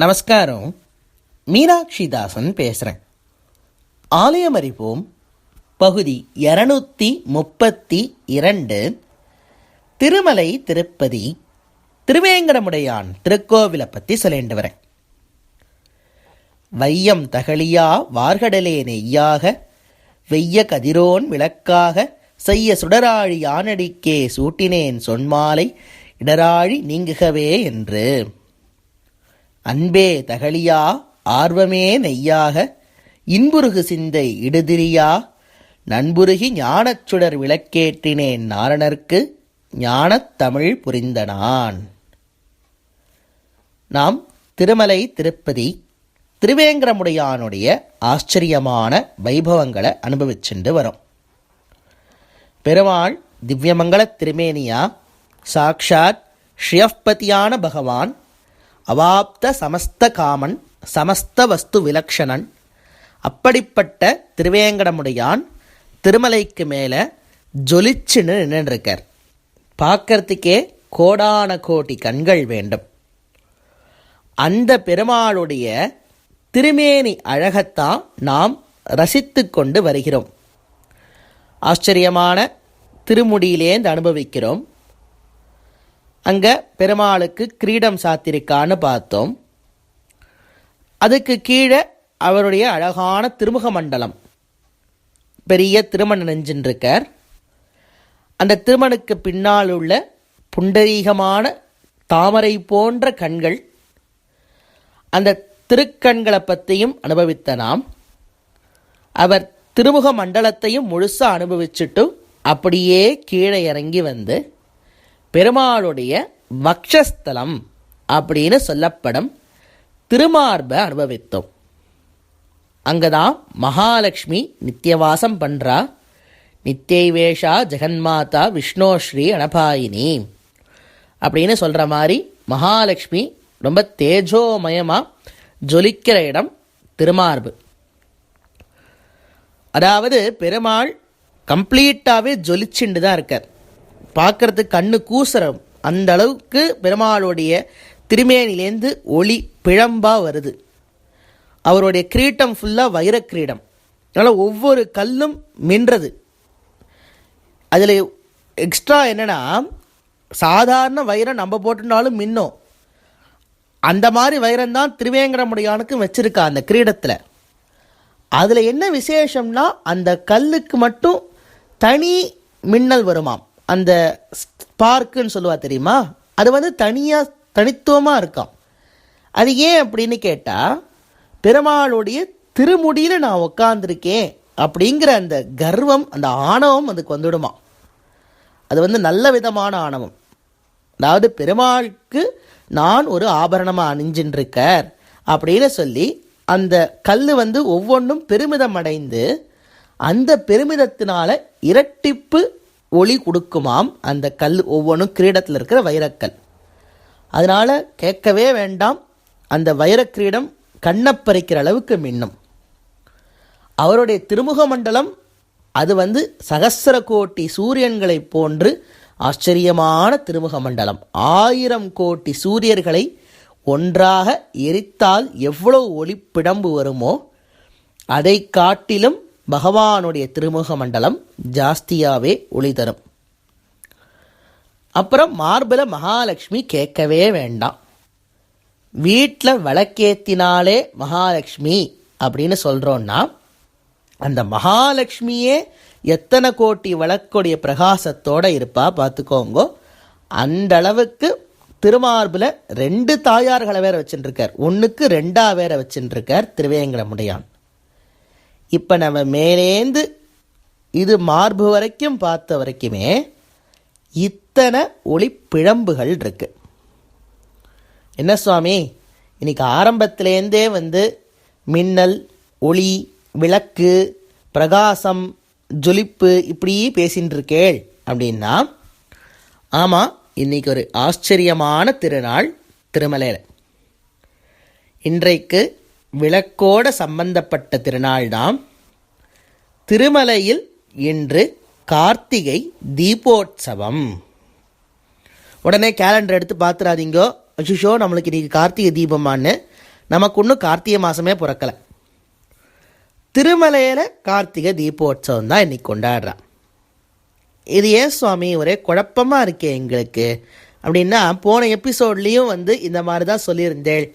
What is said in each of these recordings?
நமஸ்காரம். மீனாட்சி தாசன் பேசுகிறேன். ஆலயம் அறிவோம் பகுதி 232. திருமலை திருப்பதி திருவேங்கடமுடையான் திருக்கோவிலை பற்றி சொல்லிட்டு வரேன். வையம் தகழியா வார்கடலே நெய்யாக வெய்ய கதிரோன் விளக்காக செய்ய சுடராழி யானடிக்கே சூட்டினேன் சொன்மாலை இடராழி நீங்குகவே என்று. அன்பே தகழியா ஆர்வமே நெய்யாக இன்புருகு சிந்தை இடுதிரியா நண்புருகி ஞானச்சுடர் விளக்கேற்றினேன் நாரணர்க்கு ஞானத் தமிழ் புரிந்தனான். நாம் திருமலை திருப்பதி திருவேங்கடமுடையானுடைய ஆச்சரியமான வைபவங்களை அனுபவிச்சுட்டு வரோம். பெருமாள் திவ்யமங்கள திருமேனியா சாக்ஷாத் ஸ்ரீயப்பதியான பகவான், அவாப்த சமஸ்த காமன், சமஸ்த வஸ்து விலக்ஷணன். அப்படிப்பட்ட திருவேங்கடமுடையான் திருமலைக்கு மேலே ஜொலிச்சுன்னு நின்றுருக்கார். பார்க்கறதுக்கே கோடான கோடி கண்கள் வேண்டும். அந்த பெருமாளுடைய திருமேனி அழகத்தான் நாம் ரசித்து கொண்டு வருகிறோம். ஆச்சரியமான திருமுடியிலேந்து அனுபவிக்கிறோம். அங்கே பெருமாளுக்கு கிரீடம் சாத்திருக்கான்னு பார்த்தோம். அதுக்கு கீழே அவருடைய அழகான திருமுக மண்டலம், பெரிய திருமண நெஞ்சின்றிருக்கார். அந்த திருமணுக்கு பின்னால் உள்ள புண்டரீகமான தாமரை போன்ற கண்கள், அந்த திருக்கண்களை பற்றியும் அனுபவித்த நாம் அவர் திருமுக மண்டலத்தையும் முழுசாக அனுபவிச்சுட்டு அப்படியே கீழே இறங்கி வந்து பெருமாளுடைய வக்ஷஸ்தலம் அப்படின்னு சொல்லப்படும் திருமார்பை அனுபவித்தோம். அங்கதான் மகாலட்சுமி நித்தியவாசம் பண்ணுறா. நித்தியவேஷா ஜெகன்மாதா விஷ்ணோஸ்ரீ அனபாயினி அப்படின்னு சொல்கிற மாதிரி மகாலட்சுமி ரொம்ப தேஜோமயமாக ஜொலிக்கிற இடம் திருமார்பு. அதாவது பெருமாள் கம்ப்ளீட்டாகவே ஜொலிச்சுண்டு தான் இருக்கார். பார்க்கறதுக்கு கண்ணு கூசுறம் அந்த அளவுக்கு பெருமாளுடைய திருமேனிலேருந்து ஒளி பிழம்பாக வருது. அவருடைய கிரீட்டம் ஃபுல்லாக வைர கிரீடம், அதனால் ஒவ்வொரு கல்லும் மின்றது. அதில் எக்ஸ்ட்ரா என்னென்னா, சாதாரண வைரம் நம்ம போட்டுனாலும் மின்னும். அந்த மாதிரி வைரம்தான் திருவேங்கடமுடையானுக்கு வச்சிருக்கா அந்த கிரீடத்தில். அதில் என்ன விசேஷம்னா, அந்த கல்லுக்கு மட்டும் தனி மின்னல் வருமாம். அந்த ஸ்பார்க்குன்னு சொல்லுவா தெரியுமா, அது தனியாக தனித்துவமாக இருக்காம். அது ஏன் அப்படின்னு கேட்டால், பெருமாளுடைய திருமுடியில் நான் உட்காந்துருக்கேன் அப்படிங்கிற அந்த கர்வம், அந்த ஆணவம் அதுக்கு வந்துடுமா. அது நல்ல விதமான ஆணவம். அதாவது பெருமாளுக்கு நான் ஒரு ஆபரணமாக அணிஞ்சின்றிருக்கார் அப்படின்னு சொல்லி அந்த கல் ஒவ்வொன்றும் பெருமிதம் அடைந்து அந்த பெருமிதத்தினால இரட்டிப்பு ஒளி கொடுக்குமாம். அந்த கல் ஒவ்வொன்றும் கிரீடத்தில் இருக்கிற வைரக்கல். அதனால் கேட்கவே வேண்டாம், அந்த வைரக்கிரீடம் கண்ணை பறிக்கிற அளவுக்கு மின்னும். அவருடைய திருமுக மண்டலம் அது சகஸ்ர கோட்டி சூரியன்களை போன்று ஆச்சரியமான திருமுக மண்டலம். 1000 கோடி சூரியர்களை ஒன்றாக எரித்தால் எவ்வளவு ஒளிப்பிடம்பு வருமோ அதை காட்டிலும் பகவானுடைய திருமுக மண்டலம் ஜாஸ்தியாகவே ஒளி தரும். அப்புறம் மார்பில் மகாலட்சுமி கேட்கவே வேண்டாம். வீட்டில் விளக்கேத்தினாலே மகாலட்சுமி அப்படின்னு சொல்கிறோன்னா, அந்த மகாலட்சுமியே எத்தனை கோட்டி விளக்குடைய பிரகாசத்தோடு இருப்பா பார்த்துக்கோங்க. அந்த அளவுக்கு திருமார்பில் 2 தாயார்களை வேற வச்சுட்டுருக்கார். 1க்கு 2 வேற வச்சுட்டுருக்கார் திருவேங்கடமுடையான். இப்போ நம்ம மேலேந்து இது மார்பு வரைக்கும் பார்த்த வரைக்குமே இத்தனை ஒளி பிழம்புகள் இருக்கு. என்ன சுவாமி, இன்னைக்கு ஆரம்பத்திலேருந்தே மின்னல், ஒளி, விளக்கு, பிரகாசம், ஜொலிப்பு இப்படி பேசின்னு இருக்கேள் அப்படின்னா, ஆமாம், இன்னைக்கு ஒரு ஆச்சரியமான திருநாள் திருமலையில். இன்றைக்கு விளக்கோட சம்பந்தப்பட்ட திருநாள் தான். திருமலையில் இன்று கார்த்திகை தீபோற்சவம். உடனே கேலண்டர் எடுத்து பார்த்துறாதீங்கோ, அச்சுஷோ நம்மளுக்கு இன்றைக்கி கார்த்திகை தீபமானு. நமக்கு இன்னும் கார்த்திகை மாதமே பிறக்கலை. திருமலையில் கார்த்திகை தீபோற்சவம் தான் இன்றைக்கி கொண்டாடுறான். இது ஏன் சுவாமி ஒரே குழப்பமாக இருக்கே எங்களுக்கு அப்படின்னா, போன எபிசோட்லேயும் இந்த மாதிரி தான் சொல்லியிருந்தேன்.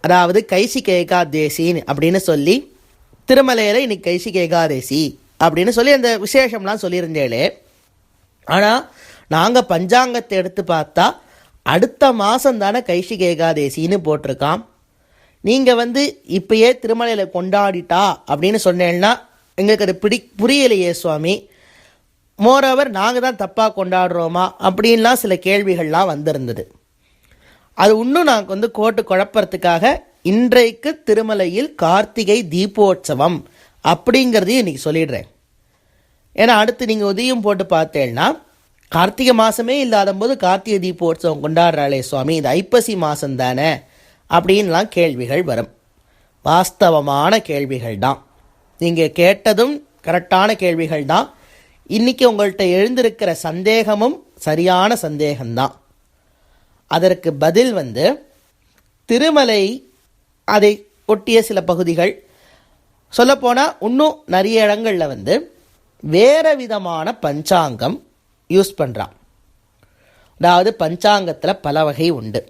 அதாவது கைசிக ஏகாதேசின்னு அப்படின்னு சொல்லி திருமலையில் இன்னைக்கு கைசிக ஏகாதேசி அப்படின்னு சொல்லி அந்த விசேஷம்லாம் சொல்லியிருந்தேளே. ஆனால் நாங்கள் பஞ்சாங்கத்தை எடுத்து பார்த்தா அடுத்த மாதம் தானே கைசிக ஏகாதேசின்னு போட்டிருக்கான். நீங்கள் இப்பயே திருமலையில் கொண்டாடிட்டா அப்படின்னு சொன்னேன்னா எங்களுக்கு அது புரியலையே சுவாமி. மோரோவர் நாங்கள் தான் தப்பாக கொண்டாடுறோமா அப்படின்லாம் சில கேள்விகள்லாம் வந்திருந்தது. அது இன்னும் நான் கோட்டு குழப்பறதுக்காக இன்றைக்கு திருமலையில் கார்த்திகை தீபோற்சவம் அப்படிங்கிறதையும் இன்றைக்கி சொல்லிடுறேன். ஏன்னா அடுத்து நீங்கள் உதயம் போட்டு பார்த்தேன்னா கார்த்திகை மாதமே இல்லாத போது கார்த்திகை தீபோற்சவம் கொண்டாடுறாளே சுவாமி, இது ஐப்பசி மாதம் தானே அப்படின்லாம் கேள்விகள் வரும். வாஸ்தவமான கேள்விகள் தான். நீங்கள் கேட்டதும் கரெக்டான கேள்விகள் தான். இன்றைக்கி உங்கள்கிட்ட எழுந்திருக்கிற சந்தேகமும் சரியான சந்தேகம்தான். அதற்கு பதில் திருமலை, அதை ஒட்டிய சில பகுதிகள், சொல்லப்போனால் இன்னும் நிறைய இடங்களில் வேறு விதமான பஞ்சாங்கம் யூஸ் பண்ணுறான். அதாவது பஞ்சாங்கத்தில் பல வகை உண்டு.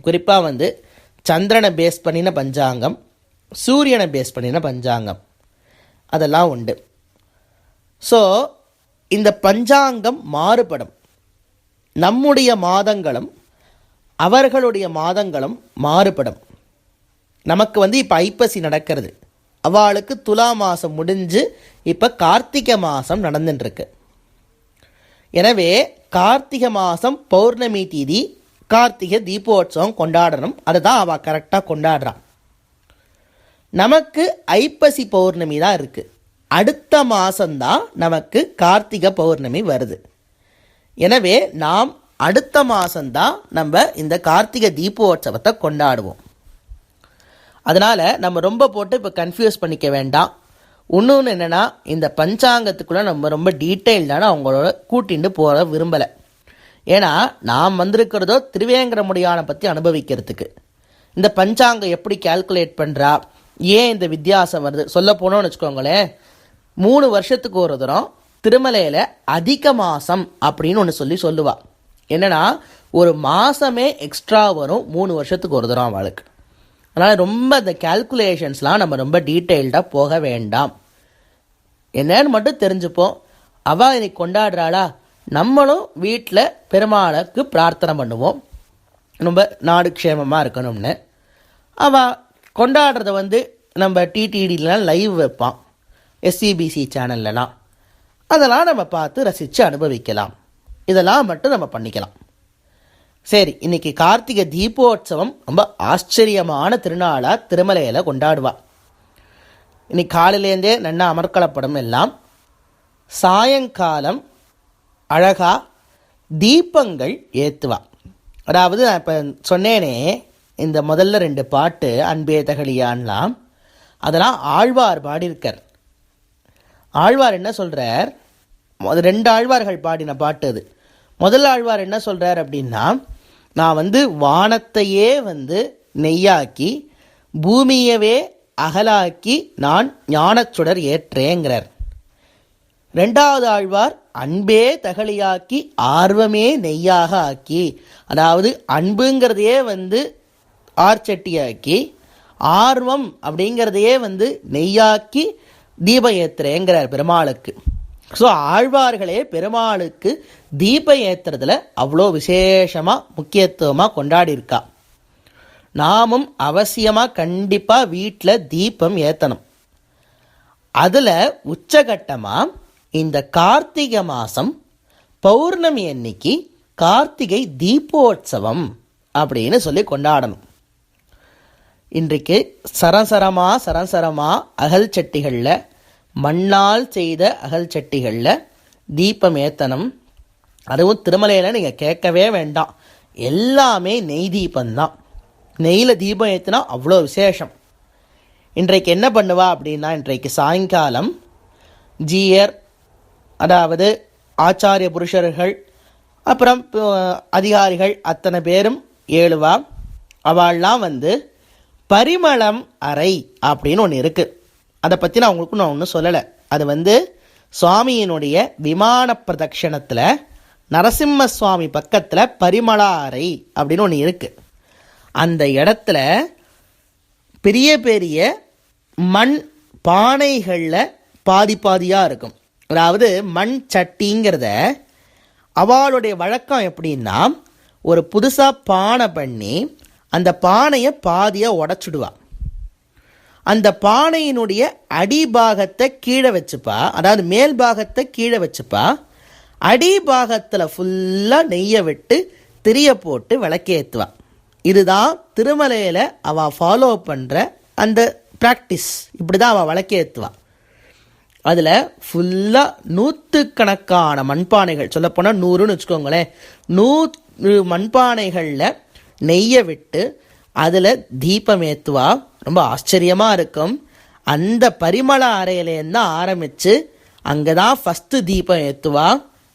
குறிப்பாக சந்திரனை பேஸ் பண்ணின பஞ்சாங்கம், சூரியனை பேஸ் பண்ணின பஞ்சாங்கம், அதெல்லாம் உண்டு. ஸோ இந்த பஞ்சாங்கம் மாறுபடும். நம்முடைய மாதங்களும் அவர்களுடைய மாதங்களும் மாறுபடும். நமக்கு இப்போ ஐப்பசி நடக்கிறது, அவளுக்கு துலா மாதம் முடிஞ்சு இப்போ கார்த்திகை மாதம் நடந்துட்டுருக்கு. எனவே கார்த்திகை மாதம் பௌர்ணமி தீதி கார்த்திகை தீபோற்சவம் கொண்டாடணும். அதுதான் அவள் கரெக்டாக கொண்டாடுறான். நமக்கு ஐப்பசி பௌர்ணமி தான் இருக்குது. அடுத்த மாதம்தான் நமக்கு கார்த்திகை பௌர்ணமி வருது. எனவே நாம் அடுத்த மாதம்தான் நம்ம இந்த கார்த்திகை தீபோற்சவத்தை கொண்டாடுவோம். அதனால் நம்ம ரொம்ப போட்டு இப்போ கன்ஃபியூஸ் பண்ணிக்க வேண்டாம். இன்னொன்று என்னென்னா, இந்த பஞ்சாங்கத்துக்குள்ளே நம்ம ரொம்ப டீட்டெயில்டான அவங்களோட கூட்டிகிட்டு போகிற விரும்பலை. ஏன்னா நாம் வந்திருக்கிறதோ திருவேங்கடமுடியானை பற்றி அனுபவிக்கிறதுக்கு. இந்த பஞ்சாங்கம் எப்படி கால்குலேட் பண்ணுறா, ஏன் இந்த வித்தியாசம் வருது சொல்ல போனோன்னு வச்சுக்கோங்களேன். 3 வருஷத்துக்கு ஒரு தரம் திருமலையில் அதிக மாதம் அப்படின்னு ஒன்று சொல்லுவாள். என்னென்னா ஒரு மாதமே எக்ஸ்ட்ரா வரும் 3 வருஷத்துக்கு ஒரு தரம் அவளுக்கு. அதனால் ரொம்ப இந்த கால்குலேஷன்ஸ்லாம் நம்ம ரொம்ப டீட்டெயில்டாக போக வேண்டாம். என்னன்னு மட்டும் தெரிஞ்சுப்போம். அவள் இன்னைக்கு கொண்டாடுறாளா, நம்மளும் வீட்டில் பெருமாளுக்கு பிரார்த்தனை பண்ணுவோம் ரொம்ப நாடு க்ஷேமமாக இருக்கணும்னு. அவள் கொண்டாடுறத நம்ம டிடிடிலாம் லைவ் வைப்பான், எஸ்சிபிசி சேனல்லலாம். அதெல்லாம் நம்ம பார்த்து ரசித்து அனுபவிக்கலாம். இதெல்லாம் மட்டும் நம்ம பண்ணிக்கலாம். சரி, இன்றைக்கி கார்த்திகை தீபோற்சவம் ரொம்ப ஆச்சரியமான திருநாளாக திருமலையில் கொண்டாடுவா. இன்னைக்கு காலையிலேருந்தே நன்னா அமர்க்கலப்படம் எல்லாம். சாயங்காலம் அழகாக தீபங்கள் ஏற்றுவா. அதாவது நான் இப்போ சொன்னேனே, இந்த முதல்ல 2 பாட்டு அன்பே தகலியான்லாம், அதெல்லாம் ஆழ்வார் பாடியிருக்கார். ஆழ்வார் என்ன சொல்கிறார், 2 ஆழ்வார்கள் பாடின பாட்டு அது. முதல் ஆழ்வார் என்ன சொல்கிறார் அப்படின்னா, நான் வானத்தையே நெய்யாக்கி பூமியவே அகலாக்கி நான் ஞானச்சுடர் ஏற்றேங்கிறார். 2வது ஆழ்வார் அன்பே தகலியாக்கி ஆர்வமே நெய்யாக ஆக்கி, அதாவது அன்புங்கிறதையே ஆர்ச்சட்டியாக்கி, ஆர்வம் அப்படிங்கிறதையே நெய்யாக்கி தீபம் ஏற்றுறேங்கிறார் பெருமாளுக்கு. ஸோ ஆழ்வார்களே பெருமாளுக்கு தீபம் ஏற்றுறதுல அவ்வளோ விசேஷமாக முக்கியத்துவமாக கொண்டாடியிருக்கா. நாமும் அவசியமாக கண்டிப்பாக வீட்டில் தீபம் ஏற்றணும். அதில் உச்சகட்டமாக இந்த கார்த்திகை மாதம் பௌர்ணமி அன்னைக்கு கார்த்திகை தீபோற்சவம் அப்படின்னு சொல்லி கொண்டாடணும். இன்றைக்கு சரசரமாக அகல் சட்டிகளில், மண்ணால் செய்த அகல் சட்டிகளில் தீபம் ஏற்றணும். அதுவும் திருமலையில் நீங்கள் கேட்கவே வேண்டாம், எல்லாமே நெய் தீபந்தான். நெய்யில் தீபம் ஏற்றினா அவ்வளோ விசேஷம். இன்றைக்கு என்ன பண்ணுவா அப்படின்னா, இன்றைக்கு சாயங்காலம் ஜீயர், அதாவது ஆச்சாரிய புருஷர்கள், அப்புறம் அதிகாரிகள் அத்தனை பேரும் ஏழுவா. அவள்லாம் பரிமளம் அறை அப்படின்னு ஒன்று இருக்குது. அதை பற்றி நான் உங்களுக்கு நான் ஒன்றும் சொல்லலை. அது சுவாமியினுடைய விமான பிரதட்சணத்தில் நரசிம்ம சுவாமி பக்கத்தில் பரிமள அறை அப்படின்னு ஒன்று இருக்குது. அந்த இடத்துல பெரிய பெரிய மண் பானைகளில் பாதி பாதியாக இருக்கும். அதாவது மண் சட்டிங்கிறத அவளுடைய வழக்கம் எப்படின்னா, ஒரு புதுசாக பானை பண்ணி அந்த பானையை பாதியாக உடச்சிடுவா. அந்த பானையினுடைய அடிபாகத்தை கீழே வச்சுப்பா, அதாவது மேல் பாகத்தை கீழே வச்சுப்பா. அடிபாகத்தில் ஃபுல்லாக நெய்யை விட்டு திரிய போட்டு விளக்கேற்றுவா. இதுதான் திருமலையில் அவள் ஃபாலோ பண்ணுற அந்த ப்ராக்டிஸ். இப்படி தான் அவள் விளக்கேற்றுவா. அதில் ஃபுல்லாக நூற்றுக்கணக்கான மண்பானைகள், சொல்லப்போனால் 100ன்னு வச்சுக்கோங்களேன், 100 மண்பானைகளில் நெய்யை விட்டு அதில் தீபம் ஏற்றுவா. ரொம்ப ஆச்சரியமாக இருக்கும். அந்த பரிமள அறையிலேருந்து தான் ஆரம்பித்து அங்கே தான் ஃபஸ்ட்டு தீபம் ஏற்றுவா.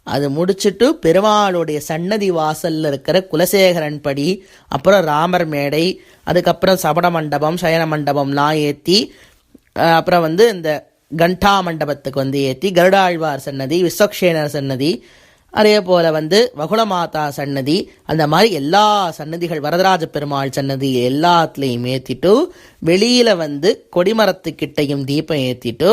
அது முடிச்சுட்டு பெருமாளுடைய சன்னதி வாசலில் இருக்கிற குலசேகரன் படி, அப்புறம் ராமர் மேடை, அதுக்கப்புறம் சபட மண்டபம், சயன மண்டபம்லாம் ஏற்றி, அப்புறம் இந்த கண்டா மண்டபத்துக்கு ஏற்றி கருடாழ்வார் சன்னதி, விஸ்வக்ஷேனர் சன்னதி, அதே போல் வகுளமாதா சன்னதி, அந்த மாதிரி எல்லா சன்னதிகள், வரதராஜ பெருமாள் சன்னதி எல்லாத்துலேயும் ஏற்றிட்டு வெளியில் கொடிமரத்துக்கிட்டையும் தீபம் ஏற்றிட்டு,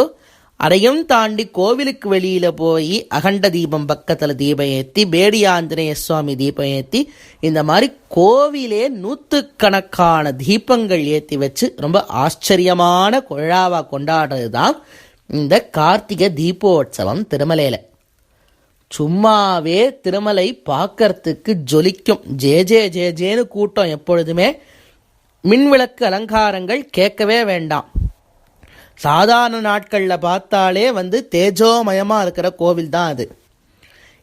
அதையும் தாண்டி கோவிலுக்கு வெளியில் போய் அகண்ட தீபம் பக்கத்தில் தீபம் ஏற்றி, பேடி ஆஞ்சநேய சுவாமி தீபம் ஏற்றி, இந்த மாதிரி கோவிலே 100கணக்கான தீபங்கள் ஏற்றி வச்சு ரொம்ப ஆச்சரியமான விழாவாக கொண்டாடுறது தான் இந்த கார்த்திகை தீபோற்சவம் திருமலையில். சும்மாவே திருமலை பார்க்கறதுக்கு ஜொலிக்கும். ஜே ஜே ஜே ஜேன்னு கூட்டம் எப்பொழுதுமே. மின்விளக்கு அலங்காரங்கள் கேட்கவே வேண்டாம். சாதாரண நாட்களில் பார்த்தாலே தேஜோமயமாக இருக்கிற கோவில் தான் அது.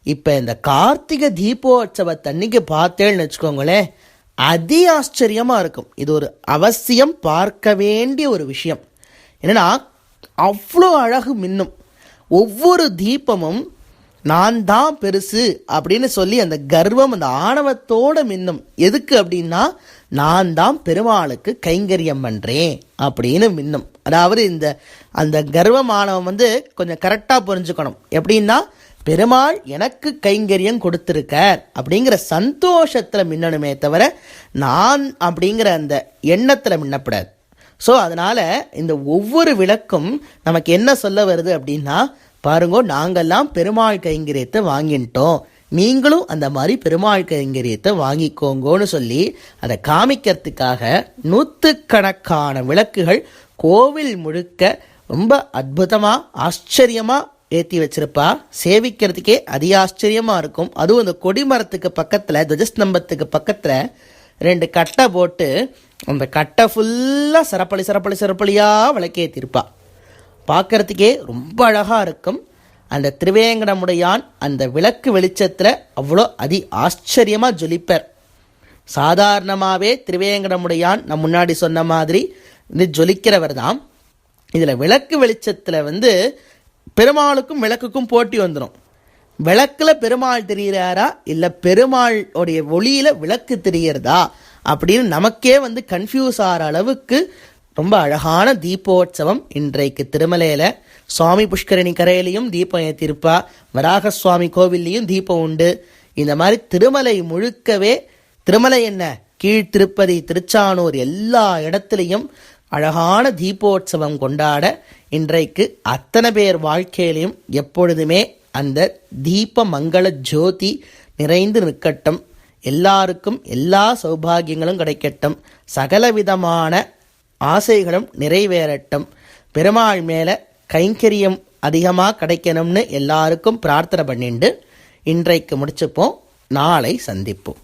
இப்போ இந்த கார்த்திகை தீபோற்சவத்தன்னைக்கு பார்த்தேன்னு வச்சுக்கோங்களேன், அதி ஆச்சரியமாக இருக்கும். இது ஒரு அவசியம் பார்க்க வேண்டிய ஒரு விஷயம். என்னென்னா, அவ்வளோ அழகு மின்னும். ஒவ்வொரு தீபமும் நான் தான் பெருசு அப்படின்னு சொல்லி அந்த கர்வம், அந்த ஆணவத்தோடு மின்னும். எதுக்கு அப்படின்னா, நான் தான் பெருமாளுக்கு கைங்கரியம் பண்ணுறேன் அப்படின்னு மின்னும். அதாவது அந்த கர்வமானவன் கொஞ்சம் கரெக்டாக புரிஞ்சுக்கணும். எப்படின்னா, பெருமாள் எனக்கு கைங்கரியம் கொடுத்துருக்கார் அப்படிங்கிற சந்தோஷத்தில் மின்னணுமே தவிர நான் அப்படிங்கிற அந்த எண்ணத்தில் மின்னப்படாது. ஸோ அதனால் இந்த ஒவ்வொரு விளக்கும் நமக்கு என்ன சொல்ல வருது அப்படின்னா, பாருங்கோ, நாங்கள்லாம் பெருமாள் கைங்கரியத்தை வாங்கிட்டோம், நீங்களும் அந்த மாதிரி பெருமாள் கைங்கரியத்தை வாங்கிக்கோங்கன்னு சொல்லி அதை காமிக்கிறதுக்காக 100கணக்கான விளக்குகள் கோவில் முழுக்க ரொம்ப அற்புதமாக ஆச்சரியமாக ஏற்றி வச்சிருப்பா. சேவிக்கிறதுக்கே அதி ஆச்சரியமாக இருக்கும். அதுவும் அந்த கொடிமரத்துக்கு பக்கத்தில், துவஜஸ்தம்பத்துக்கு பக்கத்தில் 2 கட்டை போட்டு அந்த கட்டை ஃபுல்லாக சரப்பளி சரப்பளி சரப்பளியாக விளக்கேற்றிருப்பா. பார்க்கறதுக்கே ரொம்ப அழகாக இருக்கும். அந்த திருவேங்கடமுடையான் அந்த விளக்கு வெளிச்சத்தில் அவ்வளோ அதி ஆச்சரியமாக ஜொலிப்பர். சாதாரணமாகவே திருவேங்கடமுடையான் நான் முன்னாடி சொன்ன மாதிரி இது ஜொலிக்கிறவர் தான். இதில் விளக்கு வெளிச்சத்தில் பெருமாளுக்கும் விளக்குக்கும் போட்டி வந்துடும். விளக்கில் பெருமாள் தெரிகிறாரா இல்லை பெருமாளுடைய ஒளியில் விளக்கு தெரிகிறதா அப்படின்னு நமக்கே கன்ஃபியூஸ் ஆகிற அளவுக்கு ரொம்ப அழகான தீபோற்சவம் இன்றைக்கு திருமலையில். சுவாமி புஷ்கரணி கரையிலையும் தீபம் ஏற்றிருப்பா, வராக சுவாமி கோவில்லையும் தீபம் உண்டு. இந்த மாதிரி திருமலை முழுக்கவே, திருமலை என்ன கீழ் திருப்பதி, திருச்சானூர் எல்லா இடத்துலையும் அழகான தீபோற்சவம் கொண்டாட இன்றைக்கு அத்தனை பேர் வாழ்க்கையிலையும் எப்பொழுதுமே அந்த தீப மங்கள ஜோதி நிறைந்து நிற்கட்டும். எல்லாருக்கும் எல்லா சௌபாகியங்களும் கிடைக்கட்டும். சகலவிதமான ஆசைகளும் நிறைவேறட்டும். பெருமாள் மேலே கைங்கரியம் அதிகமாக கிடைக்கணும்னு எல்லாருக்கும் பிரார்த்தனை பண்ணிட்டு இன்றைக்கு முடிச்சுப்போம். நாளை சந்திப்போம்.